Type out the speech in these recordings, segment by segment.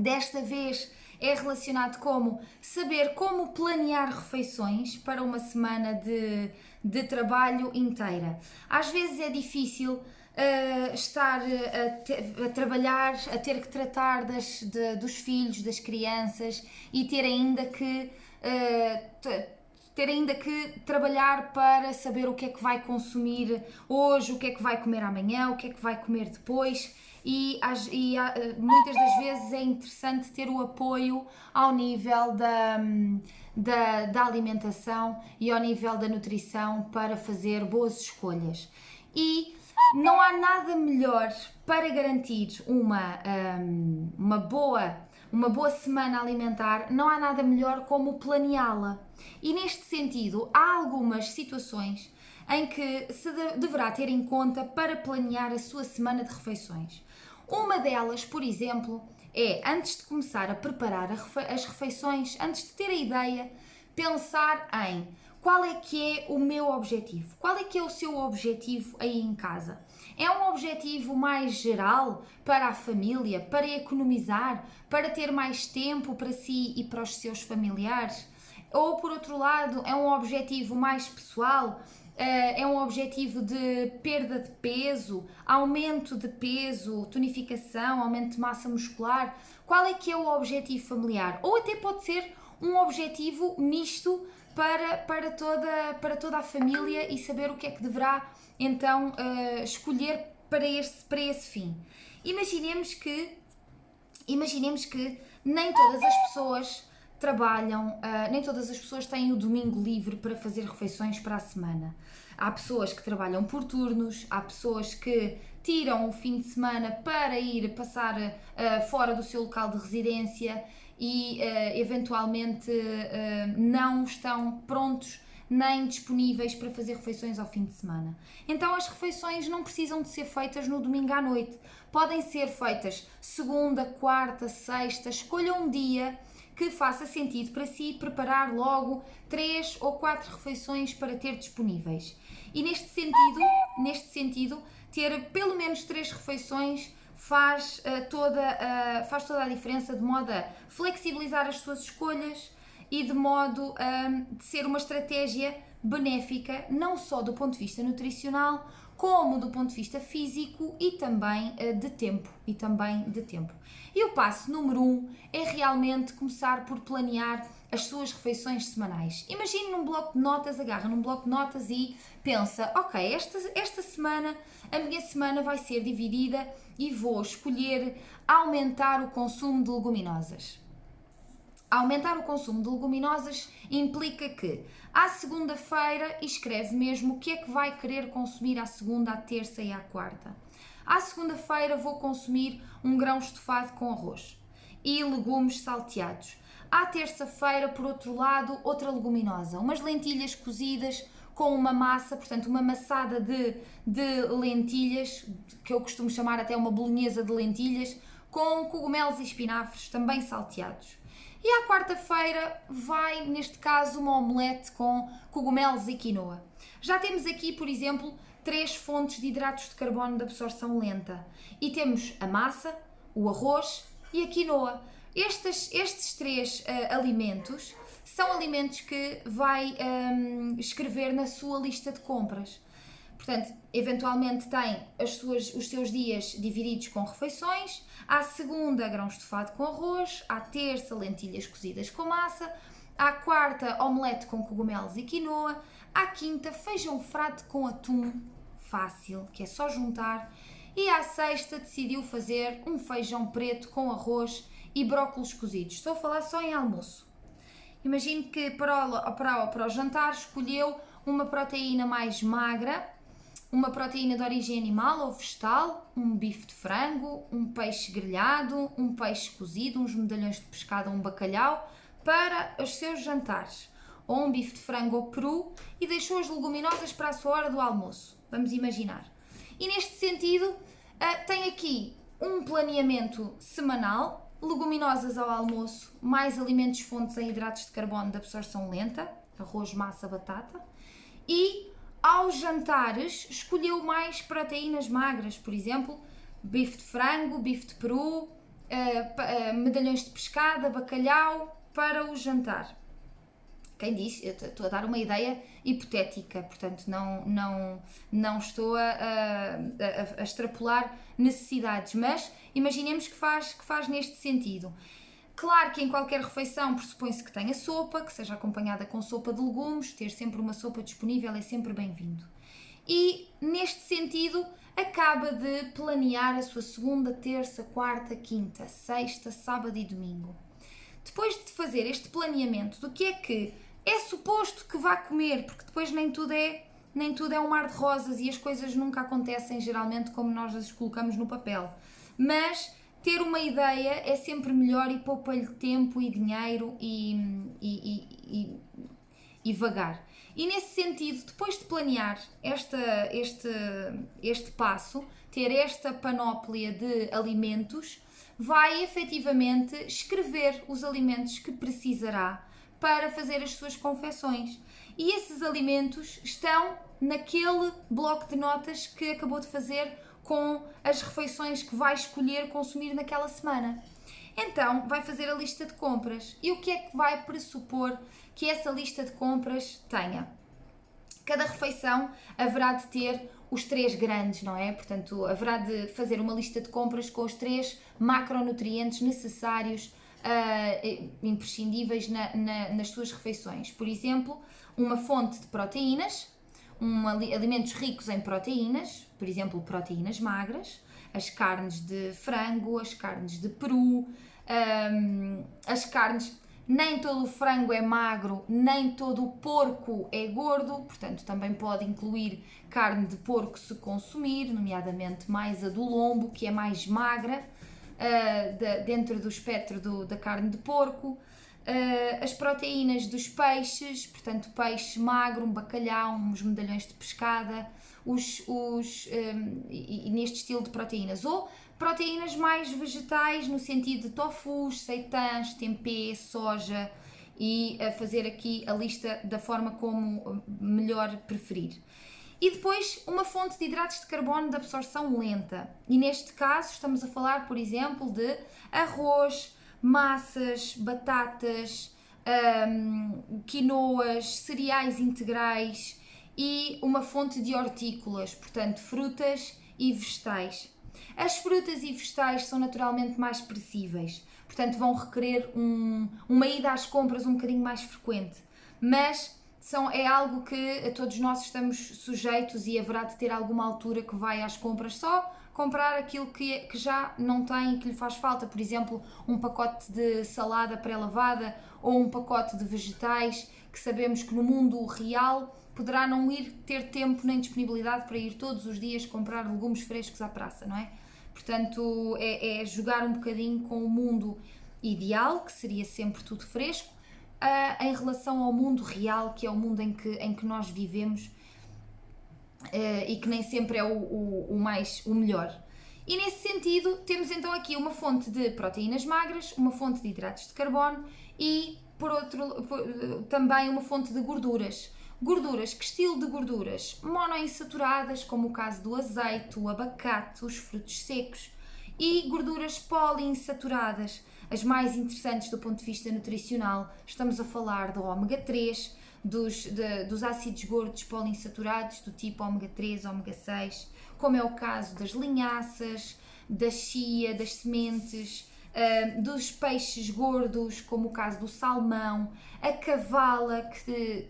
Desta vez é relacionado como saber como planear refeições para uma semana de trabalho inteira. Às vezes é difícil estar a trabalhar, a ter que tratar dos filhos, das crianças e ter ainda que trabalhar para saber o que é que vai consumir hoje, o que é que vai comer amanhã, o que é que vai comer depois. Muitas das vezes é interessante ter o apoio ao nível da alimentação e ao nível da nutrição para fazer boas escolhas. E não há nada melhor para garantir uma boa semana alimentar, não há nada melhor como planeá-la. E neste sentido, há algumas situações em que se deverá ter em conta para planear a sua semana de refeições. Uma delas, por exemplo, é, antes de começar a preparar as refeições, antes de ter a ideia, pensar em qual é que é o meu objetivo, qual é que é o seu objetivo aí em casa. É um objetivo mais geral para a família, para economizar, para ter mais tempo para si e para os seus familiares? Ou, por outro lado, é um objetivo mais pessoal? É um objetivo de perda de peso, aumento de peso, tonificação, aumento de massa muscular? Qual é que é o objetivo familiar? Ou até pode ser um objetivo misto para toda a família e saber o que é que deverá então escolher para esse fim. Imaginemos que nem todas as pessoas trabalham, nem todas as pessoas têm o domingo livre para fazer refeições para a semana. Há pessoas que trabalham por turnos, há pessoas que tiram o fim de semana para ir passar fora do seu local de residência e eventualmente não estão prontos nem disponíveis para fazer refeições ao fim de semana. Então as refeições não precisam de ser feitas no domingo à noite. Podem ser feitas segunda, quarta, sexta. Escolha um dia que faça sentido para si preparar logo 3 ou 4 refeições para ter disponíveis. E neste sentido, ter pelo menos 3 refeições faz toda a diferença, de modo a flexibilizar as suas escolhas e de modo a ser uma estratégia benéfica, não só do ponto de vista nutricional, como do ponto de vista físico e também de tempo. E o passo número 1 é realmente começar por planear as suas refeições semanais. Imagine num bloco de notas, agarra num bloco de notas e pensa, ok, esta semana, a minha semana vai ser dividida e vou escolher aumentar o consumo de leguminosas. Aumentar o consumo de leguminosas implica que, à segunda-feira, escreve mesmo o que é que vai querer consumir à segunda, à terça e à quarta. À segunda-feira vou consumir um grão estofado com arroz e legumes salteados. À terça-feira, por outro lado, outra leguminosa, umas lentilhas cozidas com uma massa, portanto uma massada de lentilhas, que eu costumo chamar até uma bolonhesa de lentilhas, com cogumelos e espinafres também salteados. E à quarta-feira vai, neste caso, uma omelete com cogumelos e quinoa. Já temos aqui, por exemplo, 3 fontes de hidratos de carbono de absorção lenta. E temos a massa, o arroz e a quinoa. Estes 3 alimentos são alimentos que vai escrever na sua lista de compras. Portanto, eventualmente tem os seus dias divididos com refeições. À segunda, grão estofado com arroz. À terça, lentilhas cozidas com massa. À quarta, omelete com cogumelos e quinoa. À quinta, feijão frade com atum, fácil, que é só juntar. E à sexta, decidiu fazer um feijão preto com arroz e brócolos cozidos. Estou a falar só em almoço. Imagine que para o jantar escolheu uma proteína mais magra, uma proteína de origem animal ou vegetal, um bife de frango, um peixe grelhado, um peixe cozido, uns medalhões de pescado ou um bacalhau para os seus jantares, ou um bife de frango ou peru, e deixou as leguminosas para a sua hora do almoço. Vamos imaginar. E neste sentido, tem aqui um planeamento semanal, leguminosas ao almoço, mais alimentos fontes em hidratos de carbono de absorção lenta, arroz, massa, batata, e aos jantares escolheu mais proteínas magras, por exemplo, bife de frango, bife de peru, medalhões de pescada, bacalhau para o jantar. Quem disse? Eu estou a dar uma ideia hipotética, portanto não estou a extrapolar necessidades, mas imaginemos que faz neste sentido. Claro que em qualquer refeição pressupõe-se que tenha sopa, que seja acompanhada com sopa de legumes, ter sempre uma sopa disponível é sempre bem-vindo. E neste sentido acaba de planear a sua segunda, terça, quarta, quinta, sexta, sábado e domingo. Depois de fazer este planeamento do que é suposto que vá comer, porque depois nem tudo é um mar de rosas e as coisas nunca acontecem geralmente como nós as colocamos no papel, mas ter uma ideia é sempre melhor e poupa-lhe tempo e dinheiro e vagar. E nesse sentido, depois de planear este passo, ter esta panóplia de alimentos, vai efetivamente escrever os alimentos que precisará para fazer as suas confecções. E esses alimentos estão naquele bloco de notas que acabou de fazer com as refeições que vai escolher consumir naquela semana. Então, vai fazer a lista de compras. E o que é que vai pressupor que essa lista de compras tenha? Cada refeição haverá de ter os 3 grandes, não é? Portanto, haverá de fazer uma lista de compras com os 3 macronutrientes necessários, imprescindíveis nas suas refeições. Por exemplo, uma fonte de proteínas, alimentos ricos em proteínas, por exemplo, proteínas magras, as carnes de frango, as carnes de peru, as carnes... Nem todo o frango é magro, nem todo o porco é gordo, portanto também pode incluir carne de porco se consumir, nomeadamente mais a do lombo, que é mais magra, dentro do espectro da carne de porco. As proteínas dos peixes, portanto peixe magro, um bacalhau, uns medalhões de pescada, e neste estilo de proteínas. Ou proteínas mais vegetais, no sentido de tofus, seitãs, tempê, soja, e fazer aqui a lista da forma como melhor preferir. E depois uma fonte de hidratos de carbono de absorção lenta. E neste caso estamos a falar, por exemplo, de arroz, massas, batatas, quinoas, cereais integrais e uma fonte de hortícolas, portanto frutas e vegetais. As frutas e vegetais são naturalmente mais perecíveis, portanto vão requerer uma ida às compras um bocadinho mais frequente, mas é algo que todos nós estamos sujeitos e haverá de ter alguma altura que vai às compras só comprar aquilo que já não tem e que lhe faz falta, por exemplo, um pacote de salada pré-lavada ou um pacote de vegetais, que sabemos que no mundo real poderá não ter tempo nem disponibilidade para ir todos os dias comprar legumes frescos à praça, não é? Portanto, é jogar um bocadinho com o mundo ideal, que seria sempre tudo fresco, em relação ao mundo real, que é o mundo em que nós vivemos, e que nem sempre é o melhor. E nesse sentido, temos então aqui uma fonte de proteínas magras, uma fonte de hidratos de carbono e, também uma fonte de gorduras. Gorduras, que estilo de gorduras? Monoinsaturadas, como o caso do azeite, o abacate, os frutos secos, e gorduras poliinsaturadas, as mais interessantes do ponto de vista nutricional. Estamos a falar do ômega 3, dos ácidos gordos poliinsaturados do tipo ômega 3, ômega 6, como é o caso das linhaças, da chia, das sementes, dos peixes gordos, como o caso do salmão, a cavala,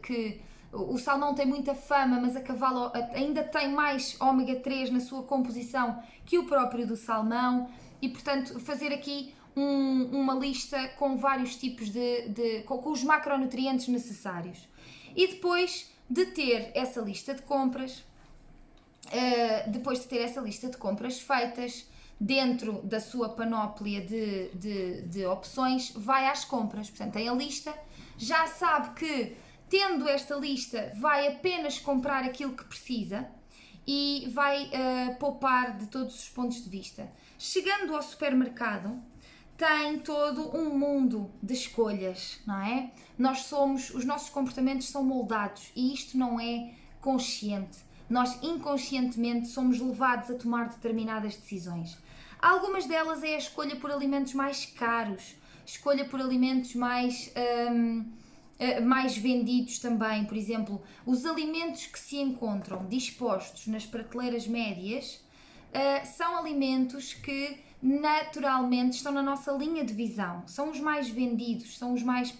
que o salmão tem muita fama, mas a cavala ainda tem mais ômega 3 na sua composição que o próprio do salmão, e portanto fazer aqui uma lista com vários tipos com os macronutrientes necessários. E depois de ter essa lista de compras, feitas dentro da sua panóplia de opções, vai às compras. Portanto, tem a lista, já sabe que, tendo esta lista, vai apenas comprar aquilo que precisa e vai poupar de todos os pontos de vista. Chegando ao supermercado, tem todo um mundo de escolhas, não é? Os nossos comportamentos são moldados e isto não é consciente. nós inconscientemente somos levados a tomar determinadas decisões. Algumas delas é a escolha por alimentos mais caros, escolha por alimentos mais vendidos também. Por exemplo, os alimentos que se encontram dispostos nas prateleiras médias são alimentos que naturalmente estão na nossa linha de visão, são os mais vendidos, são os mais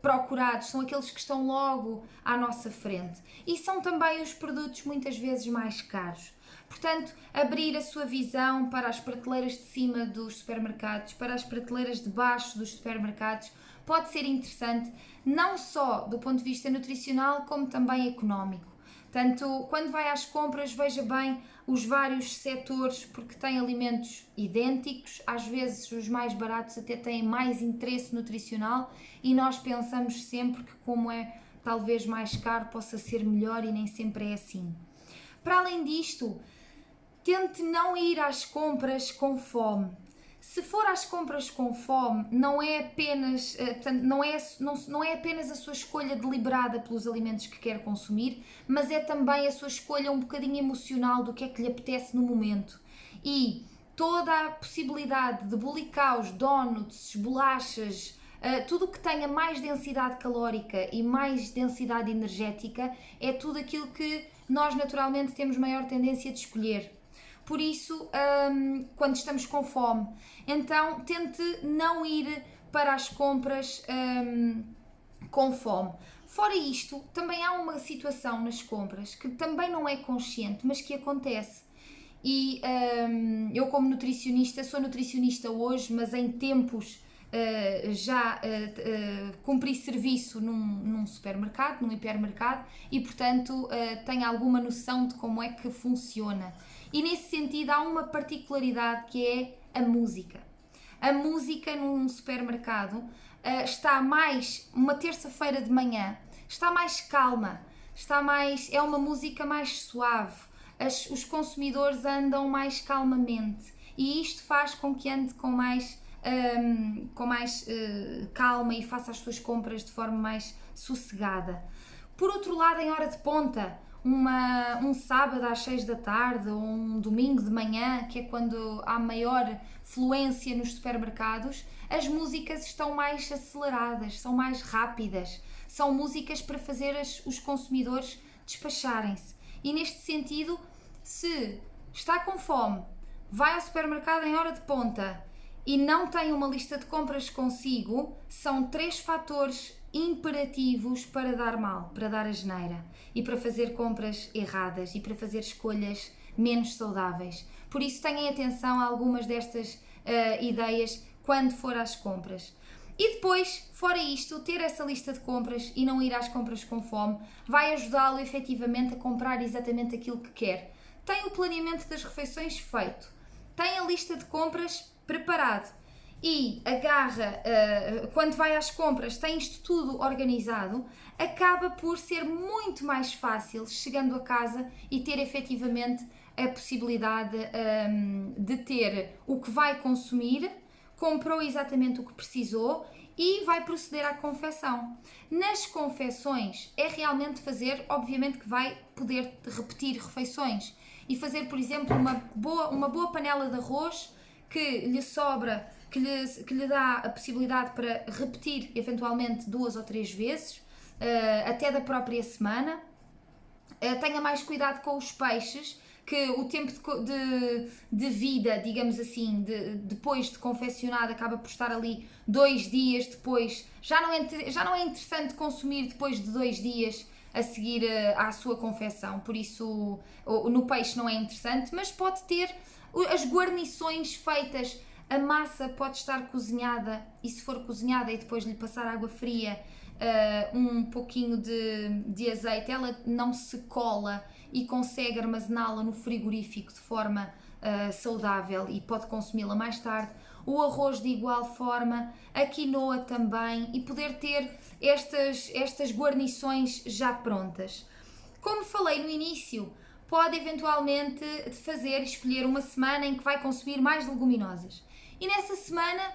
procurados, são aqueles que estão logo à nossa frente e são também os produtos muitas vezes mais caros. Portanto, abrir a sua visão para as prateleiras de cima dos supermercados, para as prateleiras de baixo dos supermercados, pode ser interessante, não só do ponto de vista nutricional, como também económico. Portanto, quando vai às compras, veja bem os vários setores, porque tem alimentos idênticos, às vezes os mais baratos até têm mais interesse nutricional e nós pensamos sempre que, como é talvez mais caro, possa ser melhor e nem sempre é assim. Para além disto, tente não ir às compras com fome. Se for às compras com fome, não é apenas a sua escolha deliberada pelos alimentos que quer consumir, mas é também a sua escolha um bocadinho emocional do que é que lhe apetece no momento. E toda a possibilidade de bolicaus, donuts, bolachas, tudo o que tenha mais densidade calórica e mais densidade energética é tudo aquilo que nós naturalmente temos maior tendência de escolher. Por isso, quando estamos com fome, então tente não ir para as compras com fome. Fora isto, também há uma situação nas compras que também não é consciente, mas que acontece. E eu, como nutricionista, sou nutricionista hoje, mas em tempos já cumpri serviço num supermercado, num hipermercado, e portanto tenho alguma noção de como é que funciona. E nesse sentido há uma particularidade que é a música. A música num supermercado está mais, uma terça-feira de manhã, está mais calma, é uma música mais suave, os consumidores andam mais calmamente e isto faz com que ande com mais calma e faça as suas compras de forma mais sossegada. Por outro lado, em hora de ponta, um sábado às 6 da tarde ou um domingo de manhã, que é quando há maior fluência nos supermercados, as músicas estão mais aceleradas, são mais rápidas, são músicas para fazer os consumidores despacharem-se. E neste sentido, se está com fome, vai ao supermercado em hora de ponta e não tem uma lista de compras consigo, são 3 fatores imperativos para dar mal, para dar asneira e para fazer compras erradas e para fazer escolhas menos saudáveis. Por isso tenham atenção a algumas destas ideias quando for às compras. E depois, fora isto, ter essa lista de compras e não ir às compras com fome vai ajudá-lo efetivamente a comprar exatamente aquilo que quer. Tem o planeamento das refeições feito, tem a lista de compras preparado e agarra, quando vai às compras, tem isto tudo organizado, acaba por ser muito mais fácil, chegando a casa, e ter efetivamente a possibilidade de ter o que vai consumir, comprou exatamente o que precisou e vai proceder à confecção. Nas confecções é realmente fazer, obviamente que vai poder repetir refeições e fazer, por exemplo, uma boa panela de arroz que lhe sobra, que lhe dá a possibilidade para repetir eventualmente 2 ou 3 vezes, até da própria semana. Tenha mais cuidado com os peixes, que o tempo de vida, digamos assim, depois de confeccionado, acaba por estar ali 2 dias depois. Já não é interessante consumir depois de 2 dias a seguir à sua confecção, por isso no peixe não é interessante, mas pode ter as guarnições feitas. A massa pode estar cozinhada, e se for cozinhada e depois lhe passar água fria, um pouquinho de azeite, ela não se cola e consegue armazená-la no frigorífico de forma saudável e pode consumi-la mais tarde. O arroz de igual forma, a quinoa também, e poder ter estas guarnições já prontas. Como falei no início, pode eventualmente escolher uma semana em que vai consumir mais leguminosas. E nessa semana,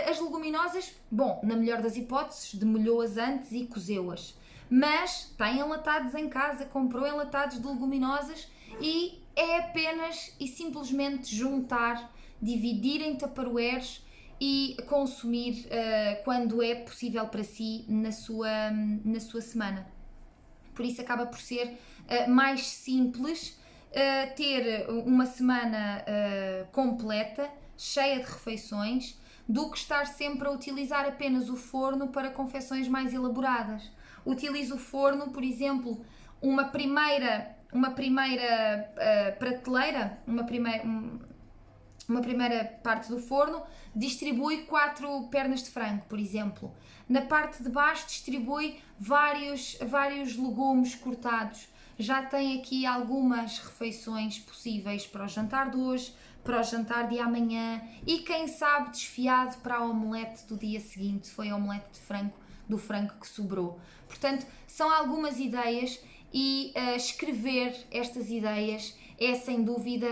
as leguminosas, bom, na melhor das hipóteses, demolhou-as antes e cozeu-as. mas tem enlatados em casa, comprou enlatados de leguminosas e é apenas e simplesmente juntar, dividir em tupperwares e consumir quando é possível para si na sua semana. Por isso acaba por ser mais simples ter uma semana completa, cheia de refeições, do que estar sempre a utilizar apenas o forno para confecções mais elaboradas. Utilizo o forno, por exemplo, uma primeira prateleira, uma primeira parte do forno distribui 4 pernas de frango, por exemplo. Na parte de baixo distribui vários legumes cortados. Já tem aqui algumas refeições possíveis para o jantar de hoje, para o jantar de amanhã e quem sabe desfiado para a omelete do dia seguinte, se foi a omelete de frango, do frango que sobrou. Portanto, são algumas ideias e escrever estas ideias é sem dúvida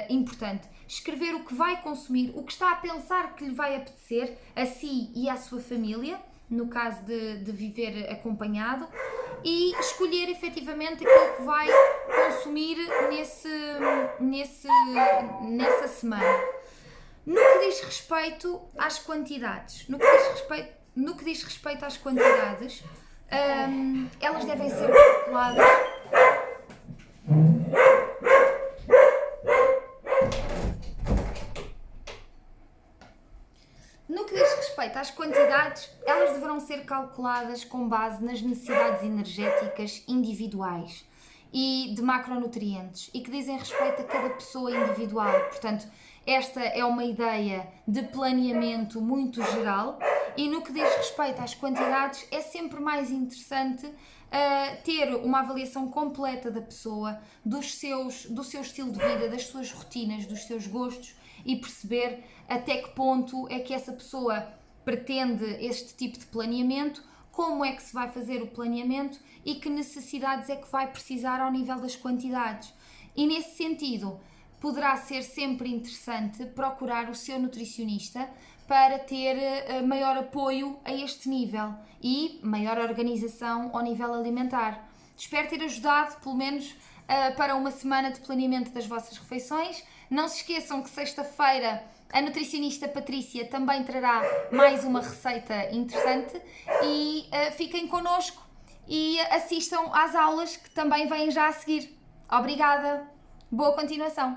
importante. Escrever o que vai consumir, o que está a pensar que lhe vai apetecer a si e à sua família, no caso de viver acompanhado, e escolher efetivamente aquilo que vai consumir nessa semana. No que diz respeito às quantidades, elas devem ser calculadas. No que diz respeito às quantidades, elas deverão ser calculadas com base nas necessidades energéticas individuais e de macronutrientes e que dizem respeito a cada pessoa individual. Portanto, esta é uma ideia de planeamento muito geral e no que diz respeito às quantidades é sempre mais interessante ter uma avaliação completa da pessoa, do seu estilo de vida, das suas rotinas, dos seus gostos e perceber até que ponto é que essa pessoa pretende este tipo de planeamento, como é que se vai fazer o planeamento e que necessidades é que vai precisar ao nível das quantidades. E nesse sentido, poderá ser sempre interessante procurar o seu nutricionista para ter maior apoio a este nível e maior organização ao nível alimentar. Espero ter ajudado, pelo menos, para uma semana de planeamento das vossas refeições. Não se esqueçam que sexta-feira a nutricionista Patrícia também trará mais uma receita interessante e fiquem connosco e assistam às aulas que também vêm já a seguir. Obrigada, boa continuação!